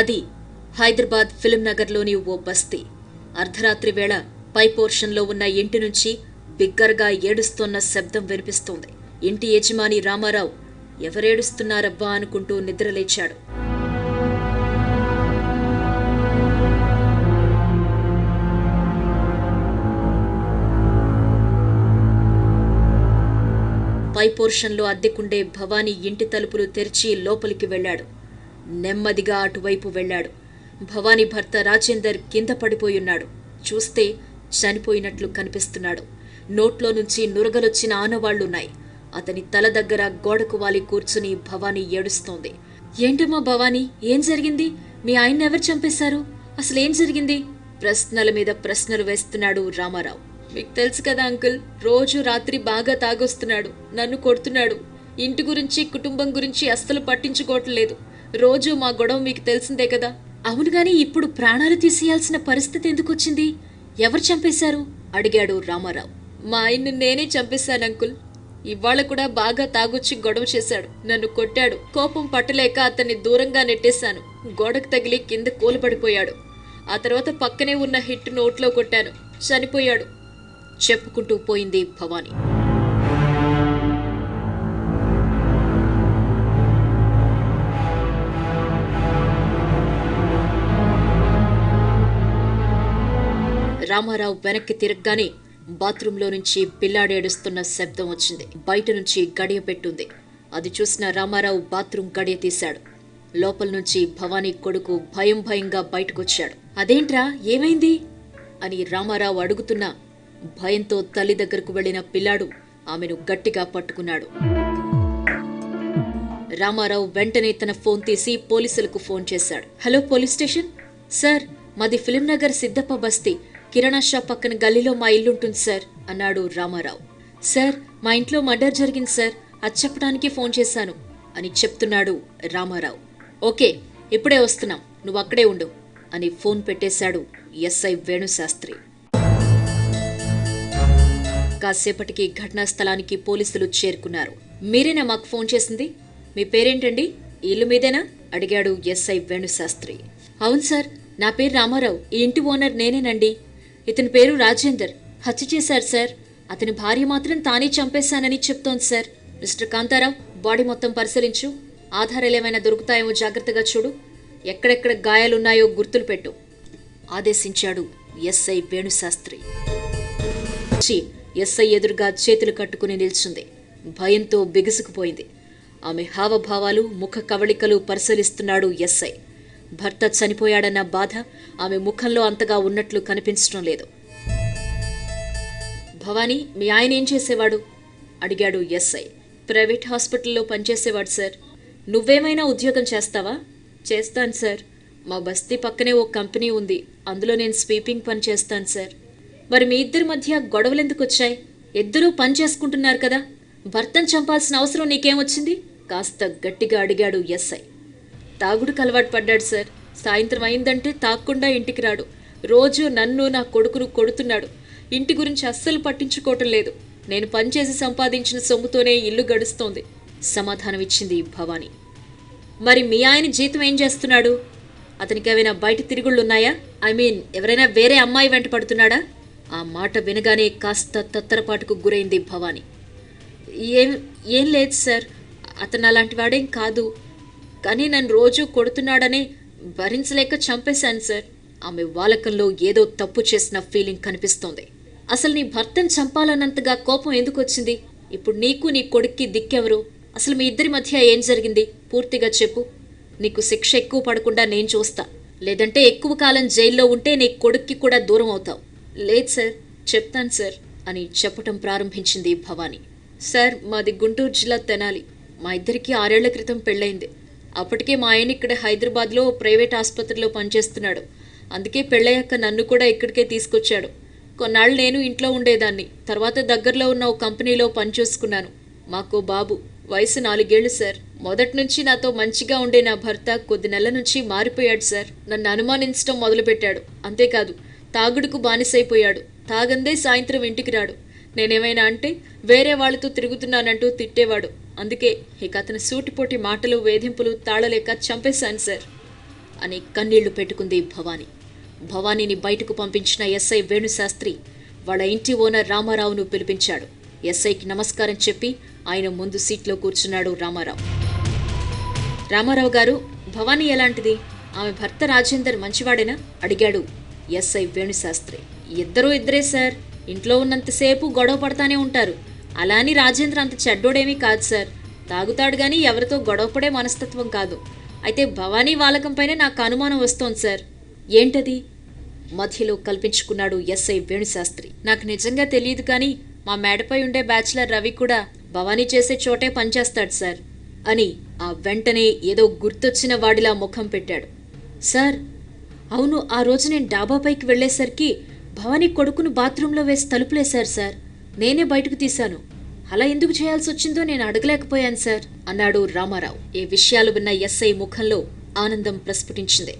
అది హైదరాబాద్ ఫిల్మ్ నగర్లోని ఓ బస్తీ. అర్ధరాత్రి వేళ పై పోర్షన్లో ఉన్న ఇంటి నుంచి బిగ్గరగా ఏడుస్తోన్న శబ్దం వినిపిస్తోంది. ఇంటి యజమాని రామారావు ఎవరేడుస్తున్నారబ్బా అనుకుంటూ నిద్రలేచాడు. పై పోర్షన్లో అద్దెకుండే భవానీ ఇంటి తలుపులు తెరిచి లోపలికి వెళ్లాడు. నెమ్మదిగా అటువైపు వెళ్లాడు. భవానీ భర్త రాజేందర్ కింద పడిపోయున్నాడు. చూస్తే చనిపోయినట్లు కనిపిస్తున్నాడు. నోట్లో నుంచి నురగలొచ్చిన ఆనవాళ్లున్నాయి. అతని తల దగ్గర గోడకు వాలి కూర్చుని భవానీ ఏడుస్తోంది. ఏంటమ్మా భవానీ, ఏం జరిగింది? మీ ఆయన్ని ఎవరు చంపేశారు? అసలేం జరిగింది? ప్రశ్నల మీద ప్రశ్నలు వేస్తున్నాడు రామారావు. మీకు తెలుసు కదా అంకుల్, రోజు రాత్రి బాగా తాగొస్తున్నాడు, నన్ను కొడుతున్నాడు. ఇంటి గురించి కుటుంబం గురించి అస్సలు పట్టించుకోవట్లేదు. రోజు మా గొడవ మీకు తెలిసిందే కదా. అవును గాని ఇప్పుడు ప్రాణాలు తీసేయాల్సిన పరిస్థితి ఎందుకొచ్చింది? ఎవరు చంపేశారు? అడిగాడు రామారావు. మా ఆయన్ని నేనే చంపేశాను అంకుల్. ఇవాళ కూడా బాగా తాగొచ్చి గొడవ చేశాడు, నన్ను కొట్టాడు. కోపం పట్టలేక అతన్ని దూరంగా నెట్టేశాను. గోడకు తగిలి కింద కూలబడిపోయాడు. ఆ తర్వాత పక్కనే ఉన్న హిట్ నోట్లో కొట్టాను, చనిపోయాడు చెప్పుకుంటూ పోయింది భవానీ. రామారావు వెనక్కి తిరగగానే బాత్రూంలో నుంచి పిల్లాడేడుస్తున్న శబ్దం వచ్చింది. బయట నుంచి గడియ పెట్టుంది. అది చూసిన రామారావు బాత్రూం గడియ తీశాడు. లోపల నుంచి భవానీ కొడుకు భయం భయంగా బయటకొచ్చాడు. అదేంట్రా, ఏమైంది అని రామారావు అడుగుతున్నా భయంతో తల్లి దగ్గరకు వెళ్లిన పిల్లాడు ఆమెను గట్టిగా పట్టుకున్నాడు. రామారావు వెంటనే తన ఫోన్ తీసి పోలీసులకు ఫోన్ చేశాడు. హలో పోలీస్ స్టేషన్ సార్, మాది ఫిల్మ్ నగర్ సిద్దప్ప బస్తీ, కిరాణా షాప్ పక్కన గల్లీలో మా ఇల్లుంటుంది సార్ అన్నాడు రామారావు. సార్, మా ఇంట్లో మర్డర్ జరిగింది సార్, అది చెప్పడానికి ఫోన్ చేశాను అని చెప్తున్నాడు రామారావు. ఓకే, ఇప్పుడే వస్తున్నాం, నువ్వు అక్కడే ఉండు అని ఫోన్ పెట్టేశాడు ఎస్ఐ వేణుశాస్త్రి. కాసేపటికి ఘటనా స్థలానికి పోలీసులు చేరుకున్నారు. మీరేనా మాకు ఫోన్ చేసింది? మీ పేరేంటండి? ఇల్లు మీదేనా అడిగాడు ఎస్ఐ వేణుశాస్త్రి. అవును సార్, నా పేరు రామారావు, ఈ ఇంటి ఓనర్ నేనేనండి. ఇతని పేరు రాజేందర్. హత్య చేశారు సార్. అతని భార్య మాత్రం తానే చంపేశానని చెప్తోంది సార్. మిస్టర్ కాంతారావు, బాడీ మొత్తం పరిశీలించు. ఆధారాలు ఏమైనా దొరుకుతాయేమో జాగ్రత్తగా చూడు. ఎక్కడెక్కడ గాయాలున్నాయో గుర్తులు పెట్టు ఆదేశించాడు ఎస్ఐ వేణుశాస్త్రి. ఎస్ఐ ఎదురుగా చేతులు కట్టుకుని నిల్చుంది. భయంతో బిగుసుకుపోయింది. ఆమె హావభావాలు, ముఖ కవళికలు పరిశీలిస్తున్నాడు ఎస్ఐ. భర్త చనిపోయాడన్న బాధ ఆమె ముఖంలో అంతగా ఉన్నట్లు కనిపించడం లేదు. భవానీ, మీ ఆయన ఏం చేసేవాడు అడిగాడు ఎస్ఐ. ప్రైవేట్ హాస్పిటల్లో పనిచేసేవాడు సార్. నువ్వేమైనా ఉద్యోగం చేస్తావా? చేస్తాను సార్. మా బస్తీ పక్కనే ఓ కంపెనీ ఉంది, అందులో నేను స్వీపింగ్ పని చేస్తాను సార్. మరి మీ ఇద్దరి మధ్య గొడవలెందుకు వచ్చాయి? ఇద్దరూ పని చేసుకుంటున్నారు కదా, భర్తను చంపాల్సిన అవసరం నీకేమొచ్చింది? కాస్త గట్టిగా అడిగాడు ఎస్ఐ. తాగుడుకు అలవాటు పడ్డాడు సార్. సాయంత్రం అయిందంటే తాగకుండా ఇంటికి రాడు. రోజు నన్ను, నా కొడుకును కొడుతున్నాడు. ఇంటి గురించి అస్సలు పట్టించుకోవటం లేదు. నేను పనిచేసి సంపాదించిన సొమ్ముతోనే ఇల్లు గడుస్తోంది సమాధానమిచ్చింది భవానీ. మరి మీ ఆయన జీతం ఏం చేస్తున్నాడు? అతనికి ఏమైనా బయట తిరుగుళ్ళున్నాయా? ఎవరైనా వేరే అమ్మాయి వెంట పడుతున్నాడా? ఆ మాట వినగానే కాస్త తత్తరపాటుకు గురైంది భవానీ. ఏం లేదు సార్, అతను అలాంటి వాడేం కాదు. కానీ నన్ను రోజూ కొడుతున్నాడనే భరించలేక చంపేశాను సార్. ఆమె వాలకంలో ఏదో తప్పు చేసిన ఫీలింగ్ కనిపిస్తోంది. అసలు నీ భర్తను చంపాలన్నంతగా కోపం ఎందుకు వచ్చింది? ఇప్పుడు నీకు నీ కొడుక్కి దిక్కెవరు? అసలు మీ ఇద్దరి మధ్య ఏం జరిగింది? పూర్తిగా చెప్పు. నీకు శిక్ష ఎక్కువ పడకుండా నేను చూస్తా. లేదంటే ఎక్కువ కాలం జైల్లో ఉంటే నీ కొడుక్కి కూడా దూరం అవుతావు. లేదు సార్, చెప్తాను సార్ అని చెప్పటం ప్రారంభించింది భవానీ. సార్, మాది గుంటూరు జిల్లా తెనాలి. మా ఇద్దరికి 6 ఏళ్ల క్రితం పెళ్ళైంది. అప్పటికే మా ఆయన ఇక్కడ హైదరాబాద్లో ప్రైవేట్ ఆసుపత్రిలో పనిచేస్తున్నాడు. అందుకే పెళ్ళయ్యాక నన్ను కూడా ఇక్కడికే తీసుకొచ్చాడు. కొన్నాళ్ళు నేను ఇంట్లో ఉండేదాన్ని. తర్వాత దగ్గరలో ఉన్న ఓ కంపెనీలో పనిచేసుకున్నాను. మాకో బాబు, వయసు 4 ఏళ్లు సార్. మొదటి నుంచి నాతో మంచిగా ఉండే నా భర్త కొద్ది నెలల నుంచి మారిపోయాడు సార్. నన్ను అనుమానించడం మొదలుపెట్టాడు. అంతేకాదు, తాగుడుకు బానిసైపోయాడు. తాగందే సాయంత్రం ఇంటికి రాడు. నేనేమైనా అంటే వేరే వాళ్లతో తిరుగుతున్నానంటూ తిట్టేవాడు. అందుకే ఇక అతని సూటిపోటి మాటలు, వేధింపులు తాళలేక చంపేశాను సార్. అని కన్నీళ్లు పెట్టుకుంది భవానీ. భవానీని బయటకు పంపించిన ఎస్ఐ వేణుశాస్త్రి వాళ్ళ ఇంటి ఓనర్ రామారావును పిలిపించాడు. ఎస్ఐకి నమస్కారం చెప్పి ఆయన ముందు సీట్లో కూర్చున్నాడు రామారావు. రామారావు గారు, భవానీ ఎలాంటిది? ఆమె భర్త రాజేందర్ మంచివాడేనా? అడిగాడు ఎస్ఐ వేణుశాస్త్రి. ఇద్దరే సార్. ఇంట్లో ఉన్నంతసేపు గొడవ పడతానే ఉంటారు. అలా అని రాజేంద్ర అంత చెడ్డోడేమీ కాదు సార్. తాగుతాడు గాని ఎవరితో గొడవపడే మనస్తత్వం కాదు. అయితే భవానీ వాలకంపైనే నాకు అనుమానం వస్తోంది సార్. ఏంటది? మధ్యలో కల్పించుకున్నాడు ఎస్ఐ వేణుశాస్త్రి. నాకు నిజంగా తెలియదు కానీ మా మేడపై ఉండే బ్యాచిలర్ రవి కూడా భవానీ చేసే చోటే పనిచేస్తాడు సార్ అని ఆ వెంటనే ఏదో గుర్తొచ్చిన వాడిలా ముఖం పెట్టాడు. సార్, అవును, ఆ రోజు నేను డాబాపైకి వెళ్లేసరికి భవానీ కొడుకును బాత్రూంలో వేసి తలుపులేశారు సార్. నేనే బయటకు తీశాను. అలా ఎందుకు చేయాల్సి వచ్చిందో నేను అడగలేకపోయాను సార్ అన్నాడు రామారావు. ఈ విషయాలు విన్న ఎస్ఐ ముఖంలో ఆనందం ప్రస్ఫుటించింది.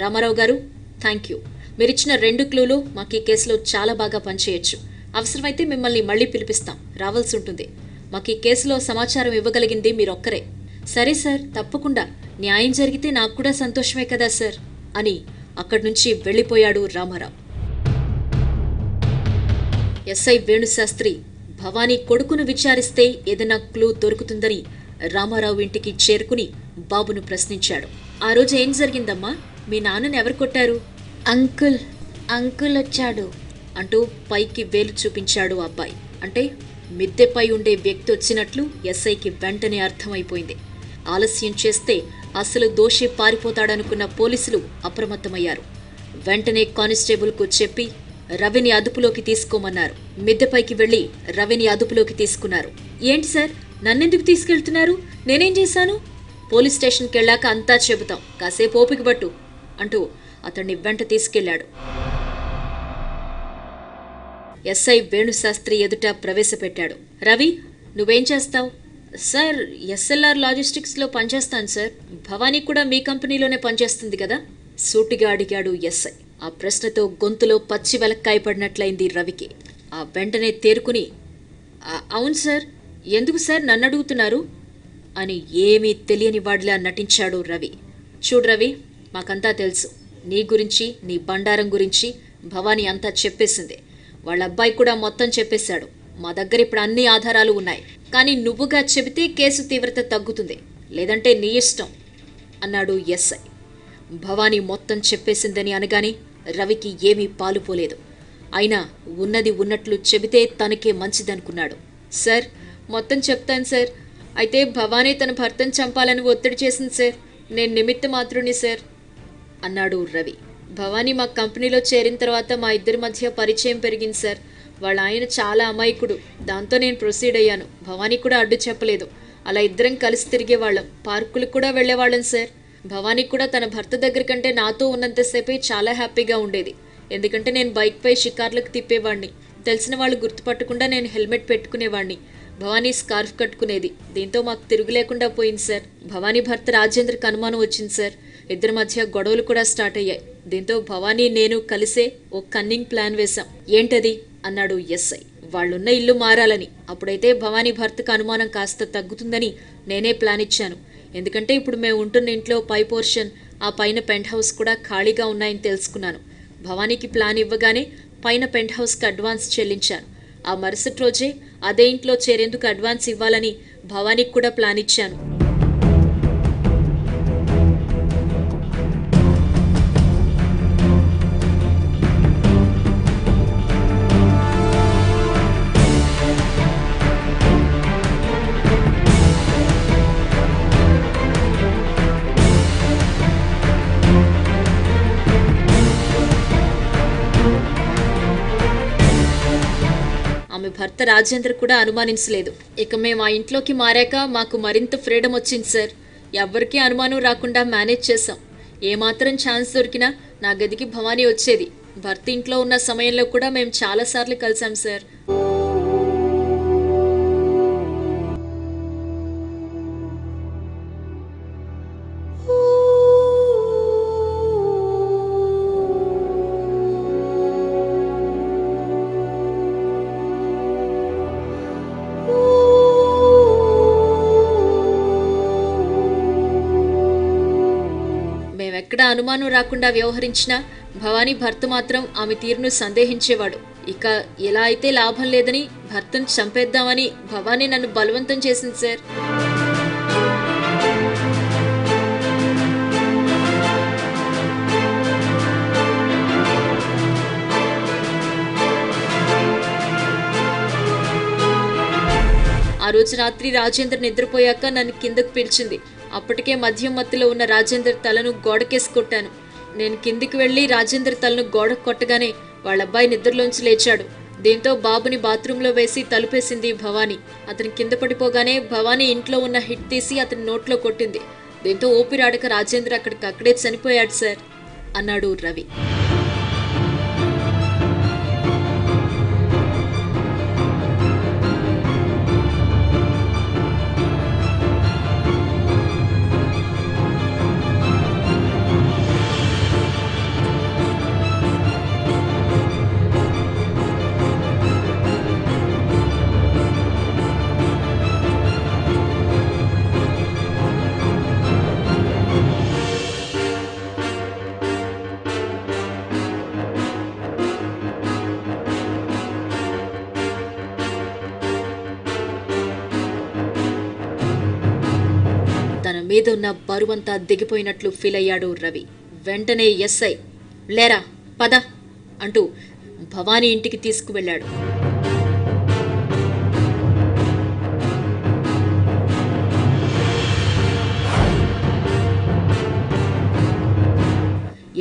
రామారావు గారు, థ్యాంక్ యూ. మీరిచ్చిన 2 క్లూలు మాకు ఈ కేసులో చాలా బాగా పనిచేయొచ్చు. అవసరమైతే మిమ్మల్ని మళ్ళీ పిలిపిస్తాం. రావాల్సి ఉంటుంది. మాకు ఈ కేసులో సమాచారం ఇవ్వగలిగింది మీరొక్కరే. సరే సార్, తప్పకుండా. న్యాయం జరిగితే నాకు కూడా సంతోషమే కదా సార్ అని అక్కడి నుంచి వెళ్ళిపోయాడు రామారావు. ఎస్ఐ వేణుశాస్త్రి భవానీ కొడుకును విచారిస్తే ఏదైనా క్లూ దొరుకుతుందని రామారావు ఇంటికి చేరుకుని బాబును ప్రశ్నించాడు. ఆ రోజు ఏం జరిగిందమ్మా? మీ నాన్నని ఎవరు కొట్టారు? అంకుల్ వచ్చాడు అంటూ పైకి వేలు చూపించాడు అబ్బాయి. అంటే మిద్దెపై ఉండే వ్యక్తి వచ్చినట్లు ఎస్ఐకి వెంటనే అర్థమైపోయింది. ఆలస్యం చేస్తే అసలు దోషి పారిపోతాడనుకున్న పోలీసులు అప్రమత్తమయ్యారు. వెంటనే కానిస్టేబుల్కు చెప్పి రవిని అదుపులోకి తీసుకోమన్నారు. మిద్దెపైకి వెళ్లి రవిని అదుపులోకి తీసుకున్నారు. ఏంటి సార్, నన్నెందుకు తీసుకెళ్తున్నారు? నేనేం చేశాను? పోలీస్ స్టేషన్కి వెళ్ళాక అంతా చెబుతాం. కాసేపు ఓపిక పట్టు అంటూ అతన్ని వెంట తీసుకెళ్లాడు. ఎస్ఐ వేణుశాస్త్రి ఎదుట ప్రవేశపెట్టాడు. రవి, నువ్వేం చేస్తావు? సార్, ఎస్ఎల్ఆర్ లాజిస్టిక్స్లో పనిచేస్తాను సార్. భవానీ కూడా మీ కంపెనీలోనే పనిచేస్తుంది కదా? సూటిగా అడిగాడు ఎస్ఐ. ఆ ప్రశ్నతో గొంతులో పచ్చి వెలక్కాయ పడినట్లయింది రవికి. ఆ వెంటనే తేరుకుని, అవును సార్. ఎందుకు సార్ నన్ను అడుగుతున్నారు అని ఏమీ తెలియని వాడిలా నటించాడు రవి. చూడు రవి, మాకంతా తెలుసు. నీ గురించి, నీ బండారం గురించి భవానీ అంతా చెప్పేసింది. వాళ్ళ అబ్బాయి కూడా మొత్తం చెప్పేశాడు. మా దగ్గర ఇప్పుడు అన్ని ఆధారాలు ఉన్నాయి. కానీ నువ్వుగా చెబితే కేసు తీవ్రత తగ్గుతుంది, లేదంటే నీ ఇష్టం అన్నాడు ఎస్ఐ. భవానీ మొత్తం చెప్పేసిందని అనగానే రవికి ఏమీ పాలుపోలేదు. అయినా ఉన్నది ఉన్నట్లు చెబితే తనకే మంచిదనుకున్నాడు. సార్, మొత్తం చెప్తాను సార్. అయితే భవానీ తన భర్తను చంపాలని ఒత్తిడి చేసింది సార్. నేను నిమిత్త మాత్రుని సార్ అన్నాడు రవి. భవానీ మా కంపెనీలో చేరిన తర్వాత మా ఇద్దరి మధ్య పరిచయం పెరిగింది సార్. వాళ్ళ ఆయన చాలా అమాయకుడు. దాంతో నేను ప్రొసీడ్ అయ్యాను. భవానీ కూడా అడ్డు చెప్పలేదు. అలా ఇద్దరం కలిసి తిరిగేవాళ్ళం. పార్కులకు కూడా వెళ్ళేవాళ్ళం సార్. భవానీ కూడా తన భర్త దగ్గర కంటే నాతో ఉన్నంతసేపే చాలా హ్యాపీగా ఉండేది. ఎందుకంటే నేను బైక్పై షికార్లకు తిప్పేవాడిని. తెలిసిన వాళ్ళు గుర్తుపట్టకుండా నేను హెల్మెట్ పెట్టుకునేవాడిని. భవానీ స్కార్ఫ్ కట్టుకునేది. దీంతో మాకు తిరుగు లేకుండా పోయింది సార్. భవానీ భర్త రాజేంద్రకి అనుమానం వచ్చింది సార్. ఇద్దరి మధ్య గొడవలు కూడా స్టార్ట్ అయ్యాయి. దీంతో భవానీ నేను కలిసే ఓ కన్నింగ్ ప్లాన్ వేశాం. ఏంటది అన్నాడు ఎస్ఐ. వాళ్ళున్న ఇల్లు మారాలని. అప్పుడైతే భవానీ భర్తకు అనుమానం కాస్త తగ్గుతుందని నేనే ప్లాన్ ఇచ్చాను. ఎందుకంటే ఇప్పుడు మేము ఉంటున్న ఇంట్లో పై పోర్షన్, ఆ పైన పెంట్ హౌస్ కూడా ఖాళీగా ఉన్నాయని తెలుసుకున్నాను. భవానీకి ప్లాన్ ఇవ్వగానే పైన పెంట్ హౌస్కి అడ్వాన్స్ చెల్లించాను. ఆ మరుసటి రోజే అదే ఇంట్లో చేరేందుకు అడ్వాన్స్ ఇవ్వాలని భవానీకి కూడా ప్లాన్ ఇచ్చాను. ఆమె భర్త రాజేంద్ర కూడా అనుమానించలేదు. ఇక మేము ఆ ఇంట్లోకి మారాక మాకు మరింత ఫ్రీడమ్ వచ్చింది సార్. ఎవ్వరికీ అనుమానం రాకుండా మేనేజ్ చేశాం. ఏమాత్రం ఛాన్స్ దొరికినా నా గదికి భవానీ వచ్చేది. భర్త ఇంట్లో ఉన్న సమయంలో కూడా మేము చాలాసార్లు కలిసాం సార్. ఎక్కడ అనుమానం రాకుండా వ్యవహరించినా భవానీ భర్త మాత్రం ఆమె తీరును సందేహించేవాడు. ఇక ఎలా అయితే లాభం లేదని భర్తను చంపేద్దామని భవానీ నన్ను బలవంతం చేసింది సార్. ఆ రోజు రాత్రి రాజేందర్ నిద్రపోయాక నన్ను కిందకు పిలిచింది. అప్పటికే మద్యం మత్తులో ఉన్న రాజేందర్ తలను గోడకేసి కొట్టాను. నేను కిందికి వెళ్లి రాజేందర్ తలను గోడకు కొట్టగానే వాళ్ళబ్బాయి నిద్రలోంచి లేచాడు. దీంతో బాబుని బాత్రూంలో వేసి తలుపేసింది భవానీ. అతని కింద పడిపోగానే భవానీ ఇంట్లో ఉన్న హిట్ తీసి అతని నోట్లో కొట్టింది. దీంతో ఊపిరాడక రాజేందర్ అక్కడే చనిపోయాడు సార్ అన్నాడు రవి. తన మీద ఉన్న బరువంతా దిగిపోయినట్లు ఫీల్ అయ్యాడు రవి. వెంటనే ఎస్ఐ లేరా పద అంటూ భవానీ ఇంటికి తీసుకువెళ్ళాడు.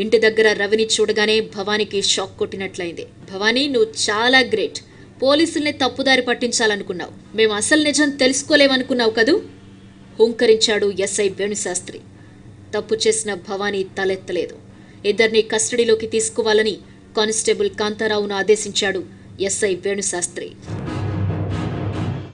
ఇంటి దగ్గర రవిని చూడగానే భవానీకి షాక్ కొట్టినట్లయింది. భవానీ, నువ్వు చాలా గ్రేట్. పోలీసుల్ని తప్పుదారి పట్టించాలనుకున్నావు. మేము అసలు నిజం తెలుసుకోలేమనుకున్నావు కదూ హుంకరించాడు ఎస్ఐ వేణుశాస్త్రి. తప్పు చేసిన భవానీ తలెత్తలేదు. ఇద్దరిని కస్టడీలోకి తీసుకోవాలని కానిస్టేబుల్ కాంతారావును ఆదేశించాడు ఎస్ఐ వేణుశాస్త్రి.